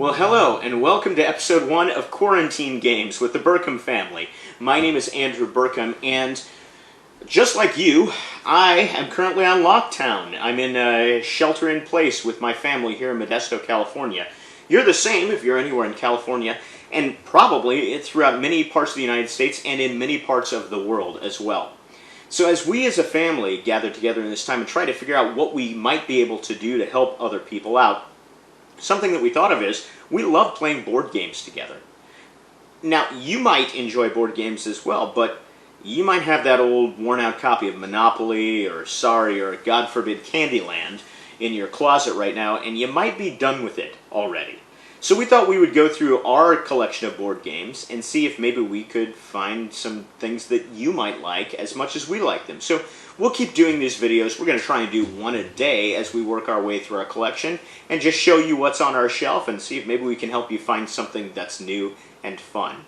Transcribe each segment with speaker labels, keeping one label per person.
Speaker 1: Well, hello, and welcome to episode 1 of Quarantine Games with the Burkum Family. My name is Andrew Burkum, and just like you, I am currently on lockdown. I'm in a shelter-in-place with my family here in Modesto, California. You're the same if you're anywhere in California, and probably throughout many parts of the United States and in many parts of the world as well. So as we as a family gather together in this time and try to figure out what we might be able to do to help other people out, something that we thought of is we love playing board games together. Now, you might enjoy board games as well, but you might have that old worn-out copy of Monopoly or Sorry or God forbid Candyland in your closet right now, and you might be done with it already. So we thought we would go through our collection of board games and see if maybe we could find some things that you might like as much as we like them. So we'll keep doing these videos. We're going to try and do one a day as we work our way through our collection and just show you what's on our shelf and see if maybe we can help you find something that's new and fun.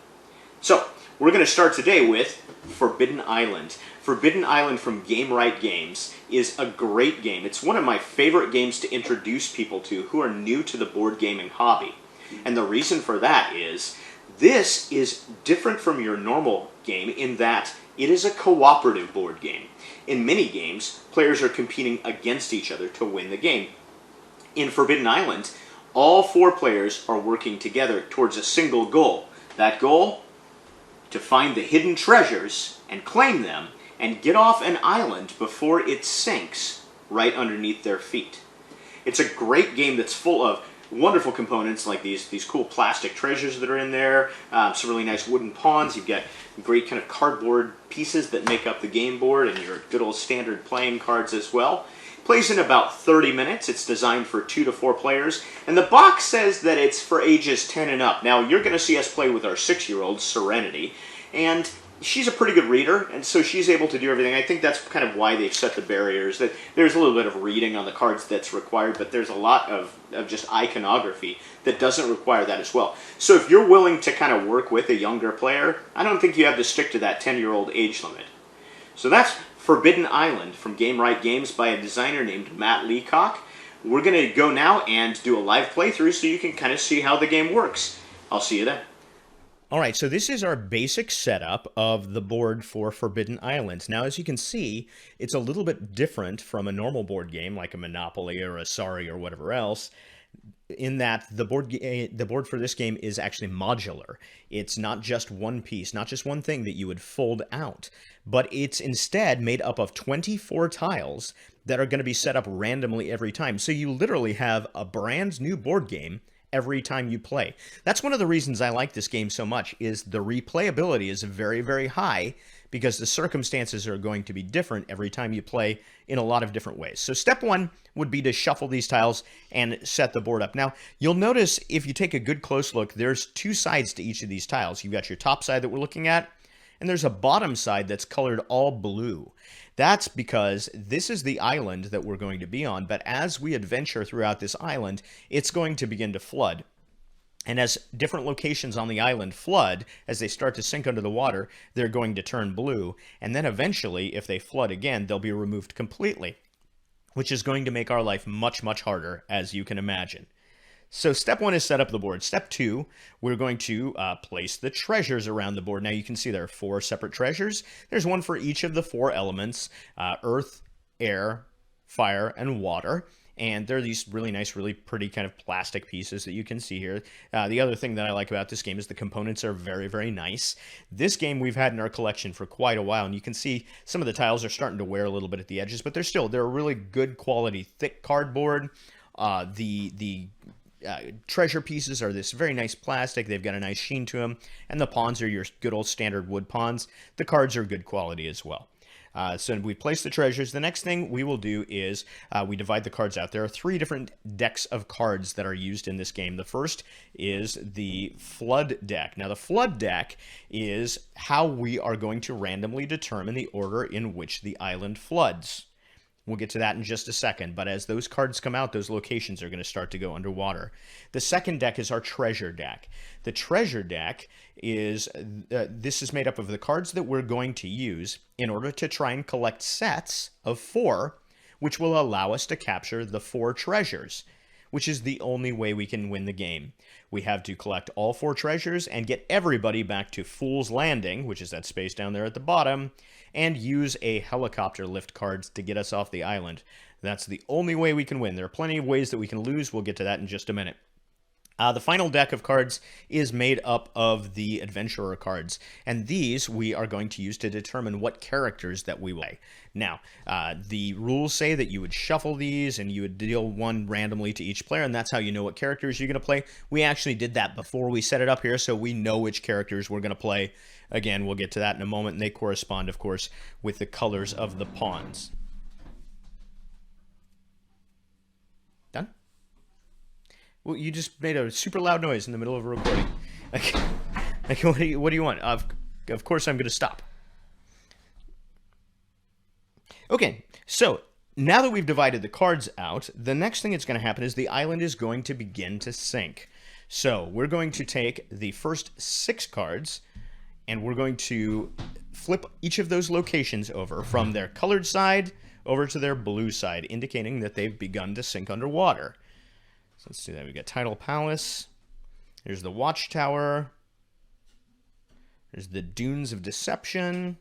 Speaker 1: So we're going to start today with Forbidden Island. Forbidden Island from Gamewright Games is a great game. It's one of my favorite games to introduce people to who are new to the board gaming hobby. And the reason for that is this is different from your normal game in that it is a cooperative board game. In many games, players are competing against each other to win the game. In Forbidden Island, all 4 players are working together towards a single goal. That goal? To find the hidden treasures and claim them and get off an island before it sinks right underneath their feet. It's a great game that's full of wonderful components like these cool plastic treasures that are in there, some really nice wooden pawns. You've got great kind of cardboard pieces that make up the game board and your good old standard playing cards as well. Plays in about 30 minutes. It's designed for 2 to 4 players, and the box says that it's for ages 10 and up. Now, you're going to see us play with our 6-year-old, Serenity, and she's a pretty good reader, and so she's able to do everything. I think that's kind of why they've set the barriers, that there's a little bit of reading on the cards that's required, but there's a lot of just iconography that doesn't require that as well. So if you're willing to kind of work with a younger player, I don't think you have to stick to that 10-year-old age limit. So that's Forbidden Island from Gamewright Games by a designer named Matt Leacock. We're going to go now and do a live playthrough so you can kind of see how the game works. I'll see you then. All right, so this is our basic setup of the board for Forbidden Island. Now, as you can see, it's a little bit different from a normal board game like a Monopoly or a Sorry or whatever else, in that the board for this game is actually modular. It's not just one piece, not just one thing that you would fold out, but it's instead made up of 24 tiles that are going to be set up randomly every time. So you literally have a brand new board game every time you play. That's one of the reasons I like this game so much, is the replayability is very, very high because the circumstances are going to be different every time you play in a lot of different ways. So step 1 would be to shuffle these tiles and set the board up. Now, you'll notice if you take a good close look, there's 2 sides to each of these tiles. You've got your top side that we're looking at, and there's a bottom side that's colored all blue. That's because this is the island that we're going to be on, but as we adventure throughout this island, it's going to begin to flood. And as different locations on the island flood, as they start to sink under the water, they're going to turn blue, and then eventually, if they flood again, they'll be removed completely, which is going to make our life much, much harder, as you can imagine. So step 1 is set up the board. Step 2, we're going to place the treasures around the board. Now you can see there are 4 separate treasures. There's one for each of the 4 elements, earth, air, fire, and water. And they're these really nice, really pretty kind of plastic pieces that you can see here. The other thing that I like about this game is the components are very, very nice. This game we've had in our collection for quite a while, and you can see some of the tiles are starting to wear a little bit at the edges, but they're a really good quality, thick cardboard. The treasure pieces are this very nice plastic. They've got a nice sheen to them, and the pawns are your good old standard wood pawns. The cards are good quality as well. So we place the treasures. The next thing we will do is we divide the cards out. There are 3 different decks of cards that are used in this game. The first is the Flood deck. Now, the Flood deck is how we are going to randomly determine the order in which the island floods. We'll get to that in just a second, but as those cards come out, those locations are going to start to go underwater. The second deck is our treasure deck. The treasure deck is, this is made up of the cards that we're going to use in order to try and collect sets of 4, which will allow us to capture the 4 treasures, which is the only way we can win the game. We have to collect all 4 treasures and get everybody back to Fool's Landing, which is that space down there at the bottom, and use a helicopter lift cards to get us off the island. That's the only way we can win. There are plenty of ways that we can lose. We'll get to that in just a minute. The final deck of cards is made up of the Adventurer cards, and these we are going to use to determine what characters that we will play. Now, the rules say that you would shuffle these and you would deal 1 randomly to each player, and that's how you know what characters you're going to play. We actually did that before we set it up here, so we know which characters we're going to play. Again, we'll get to that in a moment, and they correspond, of course, with the colors of the pawns. Done? Well, you just made a super loud noise in the middle of a recording. Like, what do you want? Of course I'm going to stop. Okay, so now that we've divided the cards out, the next thing that's going to happen is the island is going to begin to sink. So we're going to take the first 6 cards, and we're going to flip each of those locations over from their colored side over to their blue side, indicating that they've begun to sink underwater. So let's do that. We've got Tidal Palace. There's the Watchtower. There's the Dunes of Deception.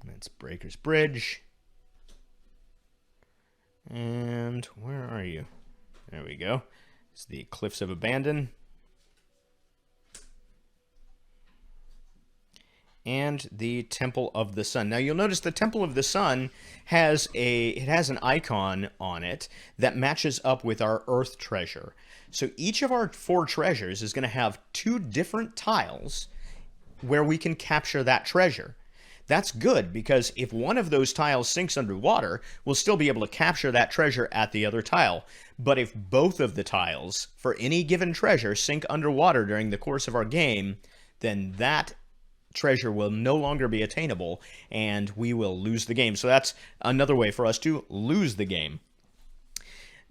Speaker 1: That's Breaker's Bridge. And where are you? There we go. It's the Cliffs of Abandon. And the Temple of the Sun. Now you'll notice the Temple of the Sun has an icon on it that matches up with our Earth treasure. So each of our 4 treasures is going to have 2 different tiles where we can capture that treasure. That's good, because if one of those tiles sinks underwater, we'll still be able to capture that treasure at the other tile. But if both of the tiles for any given treasure sink underwater during the course of our game, then that treasure will no longer be attainable, and we will lose the game. So that's another way for us to lose the game.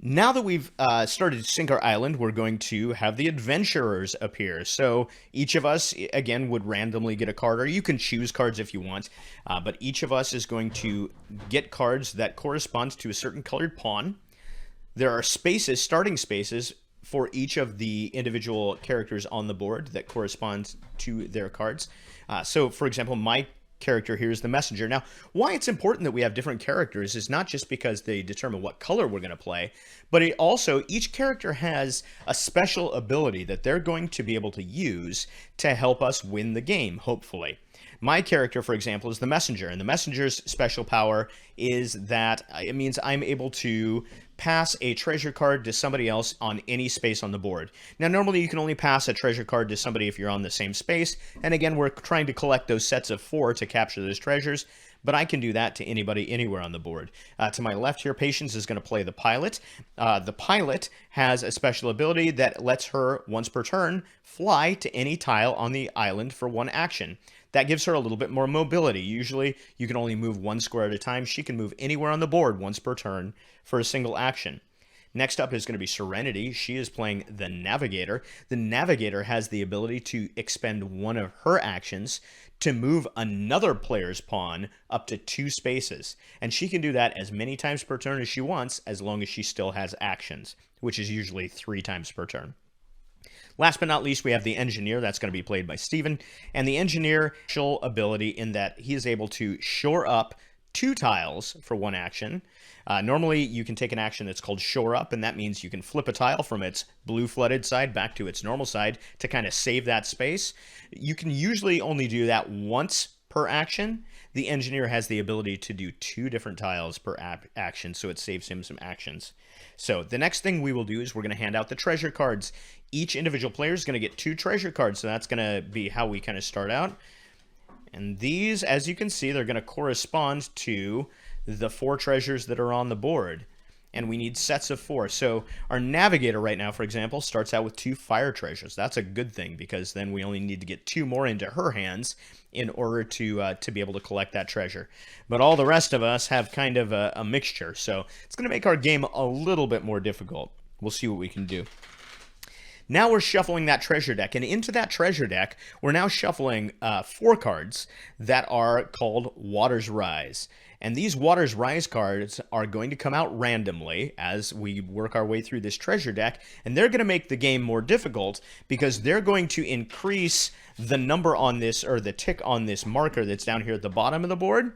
Speaker 1: Now that we've started to sink our island, we're going to have the adventurers appear. So each of us, again, would randomly get a card, or you can choose cards if you want, but each of us is going to get cards that correspond to a certain colored pawn. There are spaces, starting spaces, for each of the individual characters on the board that corresponds to their cards. So, for example, my character here is the messenger. Now, why it's important that we have different characters is not just because they determine what color we're going to play, but it also, each character has a special ability that they're going to be able to use to help us win the game, hopefully. My character, for example, is the messenger, and the messenger's special power is that it means I'm able to pass a treasure card to somebody else on any space on the board. Now, normally you can only pass a treasure card to somebody if you're on the same space, and again, we're trying to collect those sets of 4 to capture those treasures, but I can do that to anybody anywhere on the board. To my left here, Patience is going to play the pilot. The pilot has a special ability that lets her, once per turn, fly to any tile on the island for 1 action. That gives her a little bit more mobility. Usually, you can only move 1 square at a time. She can move anywhere on the board once per turn for a single action. Next up is going to be Serenity. She is playing the Navigator. The Navigator has the ability to expend 1 of her actions to move another player's pawn up to 2 spaces. And she can do that as many times per turn as she wants, as long as she still has actions, which is usually 3 times per turn. Last but not least, we have the Engineer. That's going to be played by Steven. And the Engineer has special ability in that he is able to shore up 2 tiles for 1 action. Normally, you can take an action that's called Shore Up, and that means you can flip a tile from its blue flooded side back to its normal side to kind of save that space. You can usually only do that once per action. The Engineer has the ability to do 2 different tiles per action, so it saves him some actions. So the next thing we will do is we're going to hand out the treasure cards. Each individual player is going to get 2 treasure cards, so that's going to be how we kind of start out. And these, as you can see, they're going to correspond to the 4 treasures that are on the board. And we need sets of 4. So our Navigator right now, for example, starts out with 2 fire treasures. That's a good thing, because then we only need to get 2 more into her hands in order to be able to collect that treasure. But all the rest of us have kind of a mixture, so it's going to make our game a little bit more difficult. We'll see what we can do. Now we're shuffling that treasure deck, and into that treasure deck, we're now shuffling 4 cards that are called Water's Rise. And these Water's Rise cards are going to come out randomly as we work our way through this treasure deck, and they're going to make the game more difficult because they're going to increase the number on this, or the tick on this marker that's down here at the bottom of the board.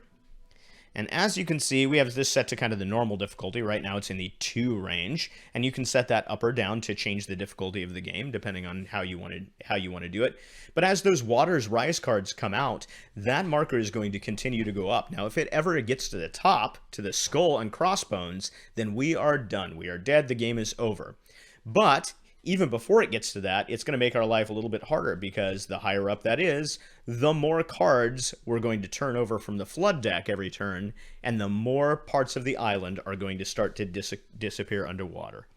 Speaker 1: And as you can see, we have this set to kind of the normal difficulty. Right now it's in the 2 range, and you can set that up or down to change the difficulty of the game depending on how you want to do it. But as those Water's Rise cards come out, that marker is going to continue to go up. Now, if it ever gets to the top, to the skull and crossbones, then we are done. We are dead. The game is over. But even before it gets to that, it's going to make our life a little bit harder because the higher up that is, the more cards we're going to turn over from the flood deck every turn, and the more parts of the island are going to start to disappear underwater.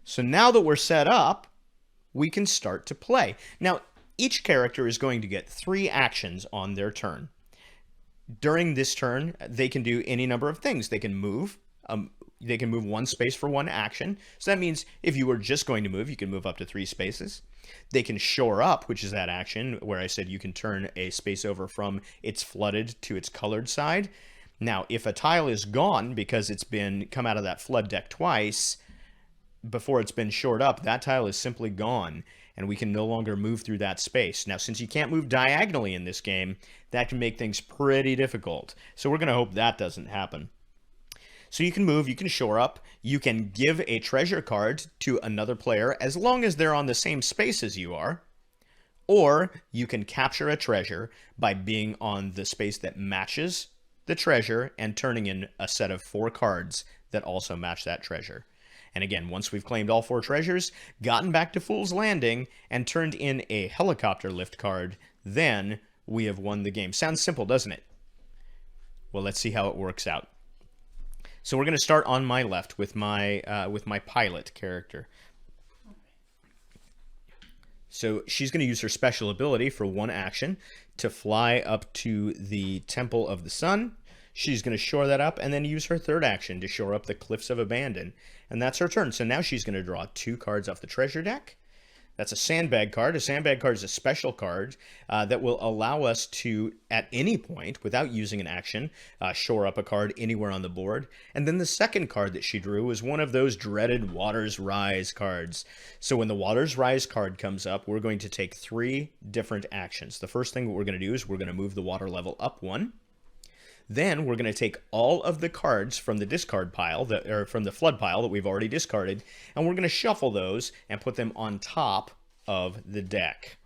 Speaker 1: So now that we're set up, we can start to play. Now, each character is going to get 3 actions on their turn. During this turn, they can do any number of things. They can move. They can move 1 space for 1 action. So that means if you were just going to move, you can move up to 3 spaces. They can shore up, which is that action where I said you can turn a space over from its flooded to its colored side. Now, if a tile is gone because it's been come out of that flood deck twice before it's been shored up, that tile is simply gone, and we can no longer move through that space. Now, since you can't move diagonally in this game, that can make things pretty difficult. So we're going to hope that doesn't happen. So you can move, you can shore up, you can give a treasure card to another player as long as they're on the same space as you are, or you can capture a treasure by being on the space that matches the treasure and turning in a set of 4 cards that also match that treasure. And again, once we've claimed all 4 treasures, gotten back to Fool's Landing, and turned in a helicopter lift card, then we have won the game. Sounds simple, doesn't it? Well, let's see how it works out. So we're going to start on my left with my pilot character. So she's going to use her special ability for 1 action to fly up to the Temple of the Sun. She's going to shore that up and then use her 3rd action to shore up the Cliffs of Abandon. And that's her turn. So now she's going to draw 2 cards off the treasure deck. That's a sandbag card. A sandbag card is a special card that will allow us to, at any point, without using an action, shore up a card anywhere on the board. And then the second card that she drew was one of those dreaded Water's Rise cards. So when the Water's Rise card comes up, we're going to take 3 different actions. The first thing we're going to do is we're going to move the water level up 1. Then we're going to take all of the cards from the discard pile, or from the flood pile that we've already discarded, and we're going to shuffle those and put them on top of the deck.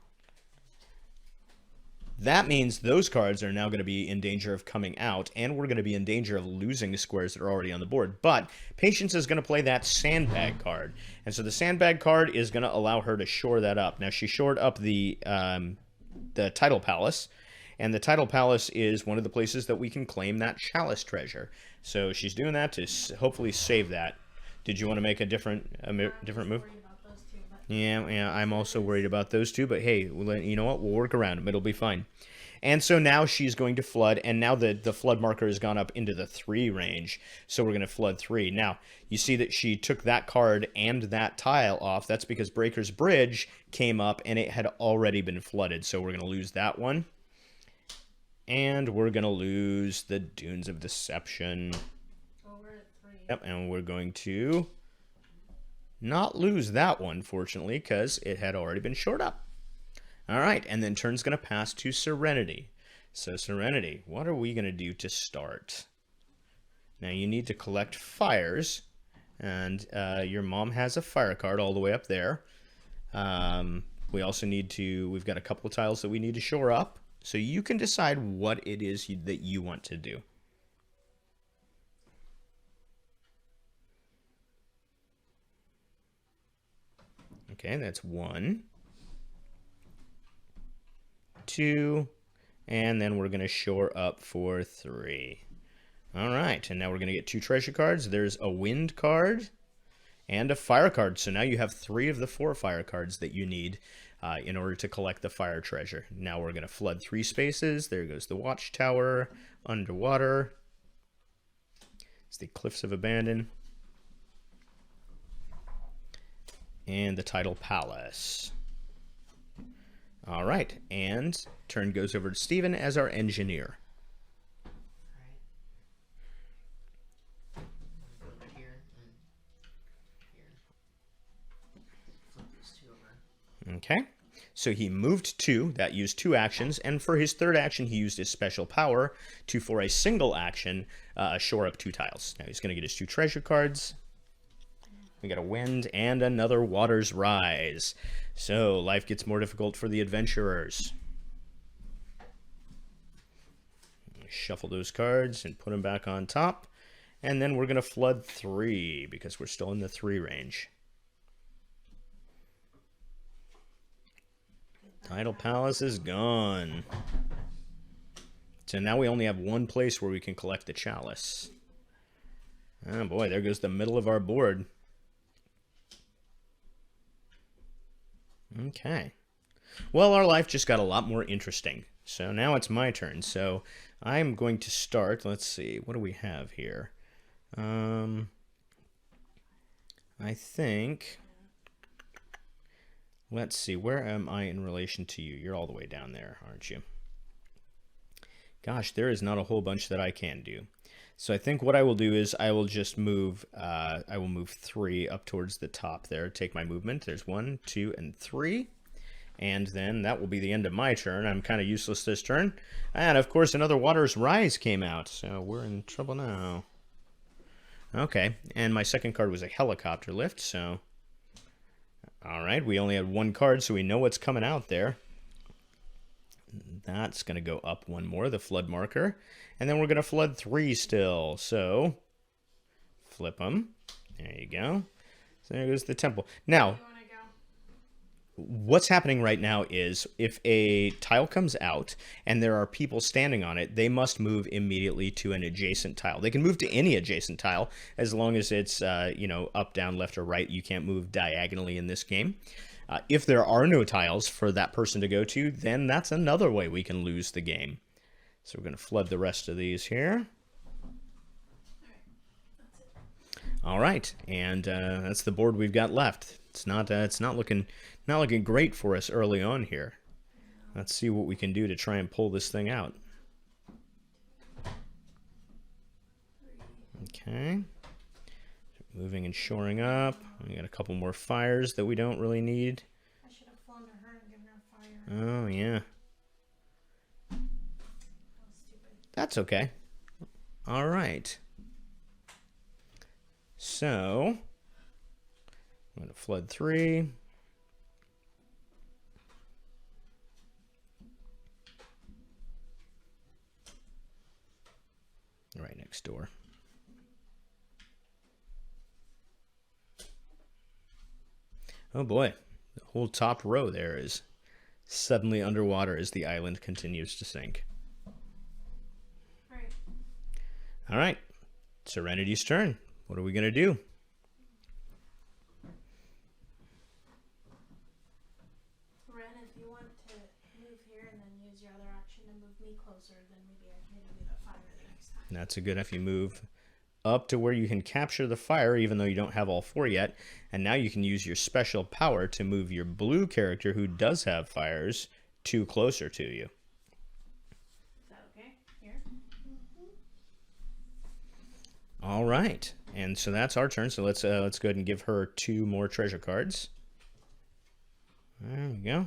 Speaker 1: That means those cards are now going to be in danger of coming out, and we're going to be in danger of losing the squares that are already on the board. But Patience is going to play that sandbag card, and so the sandbag card is going to allow her to shore that up. Now, she shored up the Tidal Palace, and the Tidal Palace is one of the places that we can claim that chalice treasure. So she's doing that to hopefully save that. Did you want to make a different move? Yeah, I'm also worried about those 2, but hey, you know what? We'll work around them. It'll be fine. And so now she's going to flood, and now the flood marker has gone up into the 3 range, so we're going to flood 3. Now, you see that she took that card and that tile off. That's because Breaker's Bridge came up, and it had already been flooded, so we're going to lose that one. And we're going to lose the Dunes of Deception.
Speaker 2: Over at 3.
Speaker 1: Yep, and we're going to not lose that one, fortunately, because it had already been shored up. All right, and then turn's going to pass to Serenity. So Serenity, what are we going to do to start? Now you need to collect fires, and your mom has a fire card all the way up there. We also need to, we've got a couple of tiles that we need to shore up. So you can decide what it is that you want to do. Okay, that's 1, 2, and then we're going to shore up for 3. All right, and now we're going to get 2 treasure cards. There's a wind card and a fire card. So now you have 3 of the 4 fire cards that you need in order to collect the fire treasure. Now we're going to flood 3 spaces. There goes the watchtower, underwater. It's the Cliffs of Abandon. and the Tidal Palace. All right, and turn goes over to Steven as our engineer. Okay, so he moved 2, that used 2 actions, and for his third action he used his special power to, for a single action, shore up 2 tiles. Now he's going to get his 2 treasure cards. We got a wind and another water's rise. So life gets more difficult for the adventurers. Shuffle those cards and put them back on top. And then we're going to flood 3 because we're still in the 3 range. Tidal Palace is gone. So now we only have one place where we can collect the chalice. Oh boy, there goes the middle of our board. Okay. Well, our life just got a lot more interesting. So now it's my turn. So I'm going to start. Let's see. What do we have here? I think... Let's see, where am I in relation to you? You're all the way down there, aren't you? Gosh, there is not a whole bunch that I can do. So I think what I will do is I will just move, I will move 3 up towards the top there. Take my movement. There's 1, 2, and 3. And then that will be the end of my turn. I'm kind of useless this turn. And of course another Water's Rise came out. So we're in trouble now. Okay, and my second card was a helicopter lift, so... Alright, we only had 1 card, so we know what's coming out there. That's going to go up 1 more, the flood marker. And then we're going to flood 3 still. So, flip them. There you go. So there goes the temple. Now, what's happening right now is if a tile comes out and there are people standing on it, they must move immediately to an adjacent tile. They can move to any adjacent tile as long as it's, you know, up, down, left, or right. You can't move diagonally in this game. If there are no tiles for that person to go to, then that's another way we can lose the game. So we're going to flood the rest of these here. All right, and that's the board we've got left. It's not looking great for us early on here. Let's see what we can do to try and pull this thing out. Okay. Moving and shoring up. We got a couple more fires that we don't really need.
Speaker 2: I should have flown to her and given her fire.
Speaker 1: Oh, yeah.
Speaker 2: That was stupid.
Speaker 1: That's okay. All right. So, I'm going to flood 3. Right next door. Oh boy, the whole top row there is suddenly underwater as the island continues to sink.
Speaker 2: Right.
Speaker 1: All right, Serenity's turn. What are we going to do?
Speaker 2: Ren, if you want to move here and then use your other action to move me closer, then maybe I can give you that fire the next time.
Speaker 1: That's a good if you move up to where you can capture the fire, even though you don't have all 4 yet. And now you can use your special power to move your blue character, who does have fires, closer to you.
Speaker 2: Is that okay? Here?
Speaker 1: All right, and so that's our turn. So let's go ahead and give her 2 more treasure cards. There we go.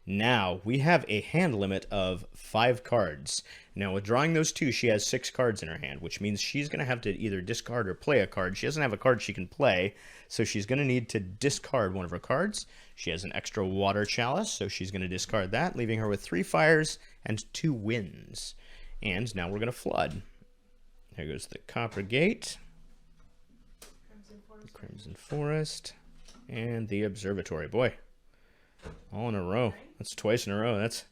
Speaker 1: Now we have a hand limit of 5 cards. Now with drawing those 2, she has 6 cards in her hand, which means she's going to have to either discard or play a card. She doesn't have a card she can play, so she's going to need to discard one of her cards. She has an extra water chalice, so she's going to discard that, leaving her with 3 fires and 2 winds. And now we're going to flood. There goes the Copper Gate, the Crimson Forest, and the Observatory. Boy, all in a row. That's twice in a row. That's...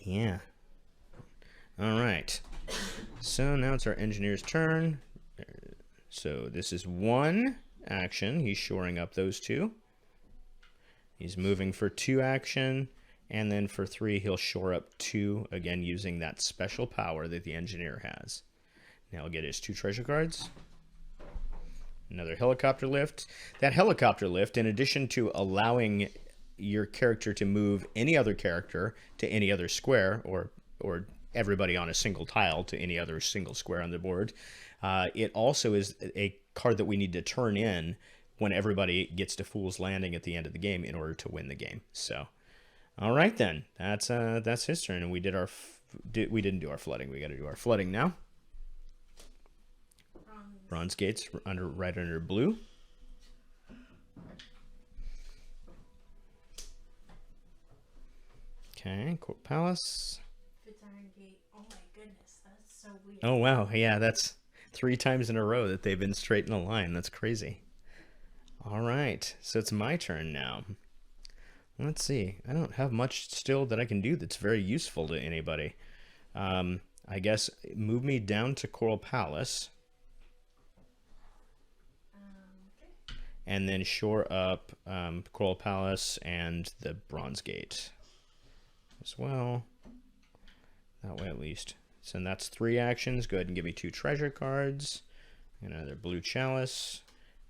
Speaker 1: yeah. All right. So now it's our engineer's turn. So this is 1 action. He's shoring up those 2. He's moving for 2 action. And then for 3, he'll shore up 2, again using that special power that the engineer has. Now he'll get his 2 treasure cards. Another helicopter lift. That helicopter lift, in addition to allowing your character to move any other character to any other square, or everybody on a single tile to any other single square on the board, it also is a card that we need to turn in when everybody gets to Fool's Landing at the end of the game in order to win the game. So, all right then, that's his turn, and we didn't do our flooding. We got to do our flooding now. Bronze gates right under blue. Okay, Court Palace.
Speaker 2: Fitz Iron Gate. Oh my goodness, that's so weird.
Speaker 1: Oh wow, yeah, that's 3 times in a row that they've been straight in a line. That's crazy. All right, so it's my turn now. Let's see. I don't have much still that I can do that's very useful to anybody. I guess move me down to Coral Palace.
Speaker 2: Okay.
Speaker 1: And then shore up Coral Palace and the Bronze Gate as well. That way at least. So that's 3 actions. Go ahead and give me 2 treasure cards. Another blue chalice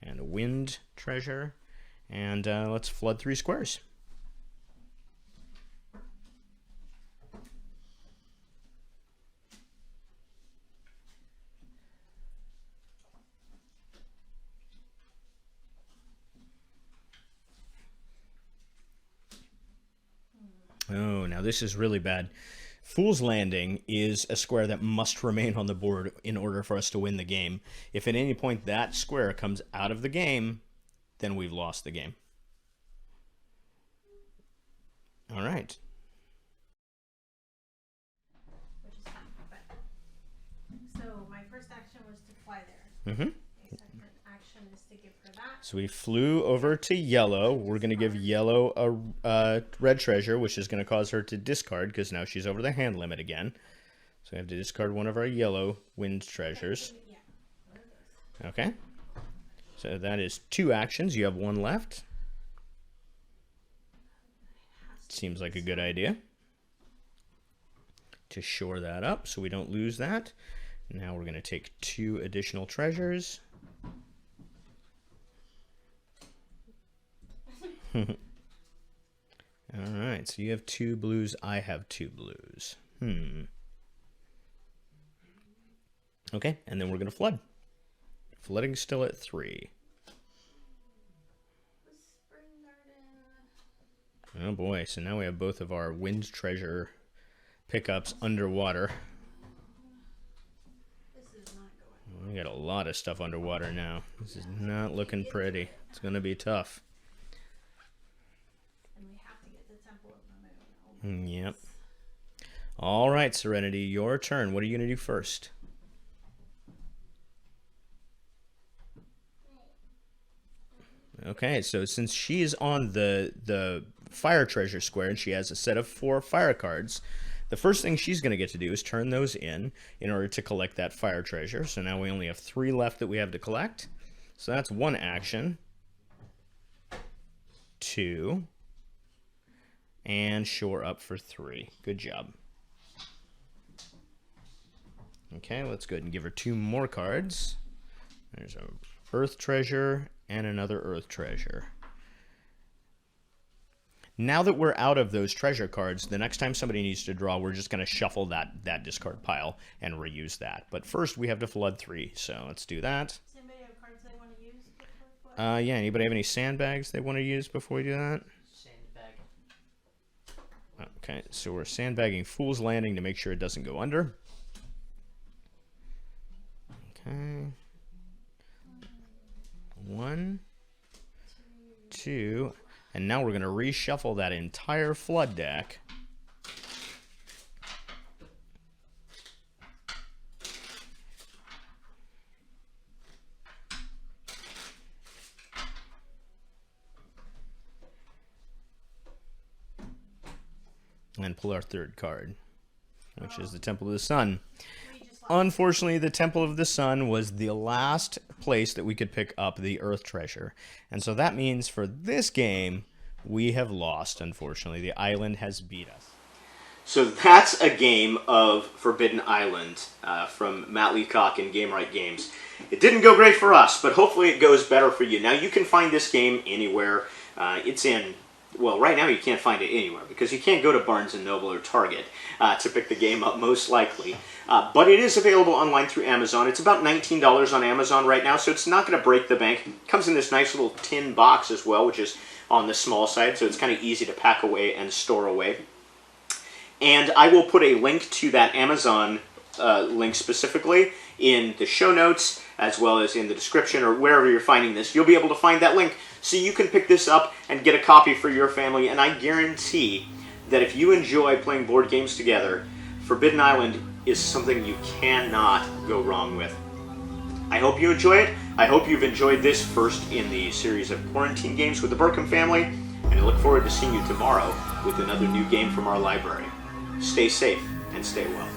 Speaker 1: and a wind treasure. And let's flood 3 squares. Oh, now this is really bad. Fool's Landing is a square that must remain on the board in order for us to win the game. If at any point that square comes out of the game, then we've lost the game. All right.
Speaker 2: Which is fine. But, so my first action was to fly there.
Speaker 1: Mm-hmm.
Speaker 2: My second action is to give her that.
Speaker 1: So we flew over to yellow. We're going to give yellow a red treasure, which is going to cause her to discard because now she's over the hand limit again. So we have to discard one of our yellow wind treasures.
Speaker 2: Yeah, one of those.
Speaker 1: Okay. So that is 2 actions. You have 1 left. Seems like a good idea to shore that up so we don't lose that. Now we're going to take 2 additional treasures. All right, so you have 2 blues, I have 2 blues. Okay, and then we're going to flood. Flooding's still at 3. Oh boy, so now we have both of our wind treasure pickups underwater.
Speaker 2: This is not going.
Speaker 1: We got a lot of stuff underwater now. This is not looking pretty. It's going to be tough.
Speaker 2: And we have to get the Temple of the Moon.
Speaker 1: Yep. All right, Serenity, your turn. What are you going to do first? Okay, so since she's on the fire treasure square and she has a set of 4 fire cards, the first thing she's going to get to do is turn those in order to collect that fire treasure. So now we only have 3 left that we have to collect. So that's 1 action. 2. And shore up for 3. Good job. Okay, let's go ahead and give her 2 more cards. There's a earth treasure and another earth treasure. Now that we're out of those treasure cards, the next time somebody needs to draw, we're just going to shuffle that discard pile and reuse that. But first, we have to flood 3, so let's do that.
Speaker 2: Does anybody have cards they want to use before flood?
Speaker 1: Yeah, anybody have any sandbags they want to use before we do that?
Speaker 3: Sandbag.
Speaker 1: Okay, so we're sandbagging Fool's Landing to make sure it doesn't go under. Okay. 1, 2, and now we're going to reshuffle that entire flood deck. And pull our 3rd card, which is the Temple of the Sun. Unfortunately, the Temple of the Sun was the last place that we could pick up the Earth treasure. And so that means for this game, we have lost, unfortunately. The island has beat us. So that's a game of Forbidden Island from Matt Leacock and Gamewright Games. It didn't go great for us, but hopefully it goes better for you. Now, you can find this game anywhere. It's in, well, right now you can't find it anywhere because you can't go to Barnes & Noble or Target to pick the game up, most likely. But it is available online through Amazon. It's about $19 on Amazon right now, so it's not going to break the bank. It comes in this nice little tin box as well, which is on the small side, so it's kind of easy to pack away and store away. And I will put a link to that Amazon link specifically in the show notes, as well as in the description or wherever you're finding this. You'll be able to find that link so you can pick this up and get a copy for your family. And I guarantee that if you enjoy playing board games together, Forbidden Island is something you cannot go wrong with. I hope you enjoy it. I hope you've enjoyed this first in the series of quarantine games with the Burkum family, and I look forward to seeing you tomorrow with another new game from our library. Stay safe and stay well.